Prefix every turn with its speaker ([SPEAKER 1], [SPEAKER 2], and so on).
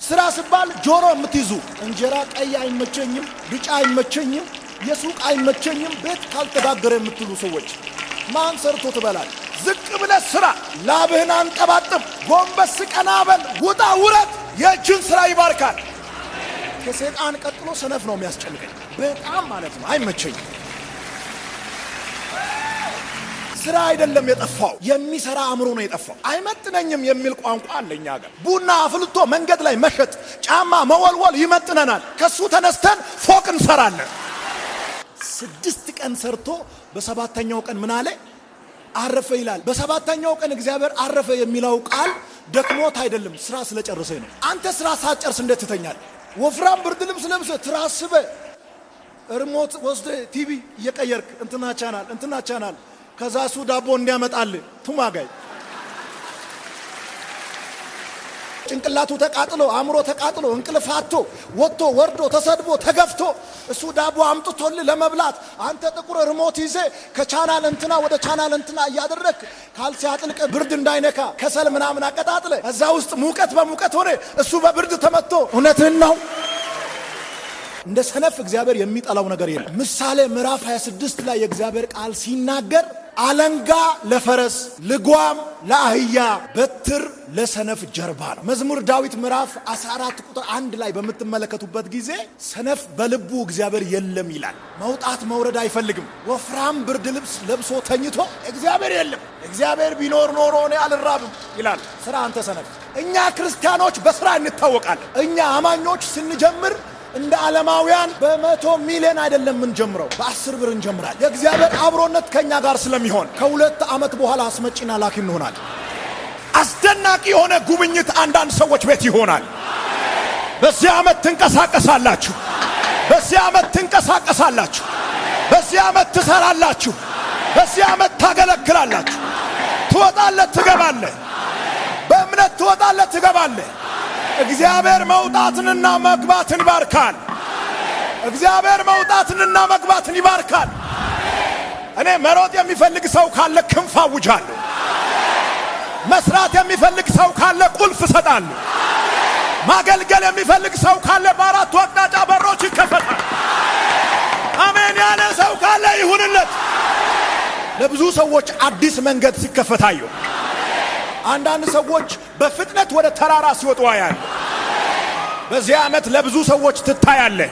[SPEAKER 1] ስራ ሲባል ጆሮ የምትይዙ እንጀራ ቀይ አይመቸኝም፣ ቢጫ አይመቸኝም፣ የሱቅ አይመቸኝም፣ ቤት ካልተጋገረ የምትሉ ሰዎች ማን ሰርቶ ትበላል? ዝቅ ብለህ ስራ፣ ላብህን አንጠባጥብ፣ ጎንበስ ቀና በል፣ ውጣ ውረድ። የእጅን ስራ ይባርካል። ከሰይጣን ቀጥሎ ሰነፍ ነው የሚያስጨንቀኝ በጣም ማለት ነው። አይመቸኝም። ስራ አይደለም የጠፋው፣ የሚሰራ አእምሮ ነው የጠፋው። አይመጥነኝም የሚል ቋንቋ አለኛ ጋር። ቡና አፍልቶ መንገድ ላይ መሸጥ፣ ጫማ መወልወል ይመጥነናል። ከሱ ተነስተን ፎቅ እንሰራለን። 6 ቀን ሰርቶ በሰባተኛው ቀን ምን አለ? አረፈ ይላል። በሰባተኛው ቀን እግዚአብሔር አረፈ የሚለው ቃል ደክሞት አይደለም፣ ስራ ስለጨረሰ ነው። አንተ ስራ ሳትጨርስ እንዴት ትተኛለህ? ወፍራም ብርድ ልብስ ለብሰህ ትራስበ ሪሞት ወስደህ ቲቪ እየቀየርክ እንትና ቻናል ከዛ እሱ ዳቦ እንዲያመጣልህ ቱማጋይ ጭንቅላቱ ተቃጥሎ አእምሮ ተቃጥሎ እንቅልፋቶ ወጥቶ ወርዶ ተሰድቦ ተገፍቶ እሱ ዳቦ አምጥቶልህ ለመብላት አንተ ጥቁር ሪሞት ይዘህ ከቻናል እንትና ወደ ቻናል እንትና እያደረክ ካልሲ አጥልቀ ብርድ እንዳይነካ ከሰል ምናምን አቀጣጥለ እዛ ውስጥ ሙቀት በሙቀት ሆነ እሱ በብርድ ተመቶ እውነትህን ነው። እንደ ሰነፍ እግዚአብሔር የሚጠላው ነገር የለም። ምሳሌ ምዕራፍ 26 ላይ የእግዚአብሔር ቃል ሲናገር አለንጋ ለፈረስ ልጓም ለአህያ በትር ለሰነፍ ጀርባ ነው። መዝሙር ዳዊት ምዕራፍ 14 ቁጥር 1 ላይ በምትመለከቱበት ጊዜ ሰነፍ በልቡ እግዚአብሔር የለም ይላል። መውጣት መውረድ አይፈልግም። ወፍራም ብርድ ልብስ ለብሶ ተኝቶ እግዚአብሔር የለም፣ እግዚአብሔር ቢኖር ኖሮ እኔ አልራብም ይላል። ስራ አንተ ሰነፍ። እኛ ክርስቲያኖች በስራ እንታወቃለን። እኛ አማኞች ስንጀምር እንደ ዓለማውያን በ100 ሚሊዮን አይደለም የምንጀምረው፣ በ10 ብር እንጀምራለን። የእግዚአብሔር አብሮነት ከኛ ጋር ስለሚሆን ከ2 ዓመት በኋላ አስመጪና ላኪ እንሆናለን። አስደናቂ የሆነ ጉብኝት አንዳንድ ሰዎች ቤት ይሆናል። በዚህ ዓመት ትንቀሳቀሳላችሁ። በዚህ ዓመት ትንቀሳቀሳላችሁ። በዚህ ዓመት ትሰራላችሁ። በዚህ ዓመት ታገለግላላችሁ። ትወጣለህ፣ ትገባለህ። በእምነት ትወጣለህ፣ ትገባለህ። እግዚአብሔር መውጣትንና መግባትን ይባርካል። እግዚአብሔር መውጣትንና መግባትን ይባርካል። እኔ መሮጥ የሚፈልግ ሰው ካለ ክንፍ አውጃለሁ። መስራት የሚፈልግ ሰው ካለ ቁልፍ እሰጣለሁ። ማገልገል የሚፈልግ ሰው ካለ በአራቱ አቅጣጫ በሮች ይከፈታል። አሜን ያለ ሰው ካለ ይሁንለት። ለብዙ ሰዎች አዲስ መንገድ ሲከፈታዩ አንዳንድ ሰዎች በፍጥነት ወደ ተራራ ሲወጡ ያያል። በዚህ ዓመት ለብዙ ሰዎች ትታያለህ።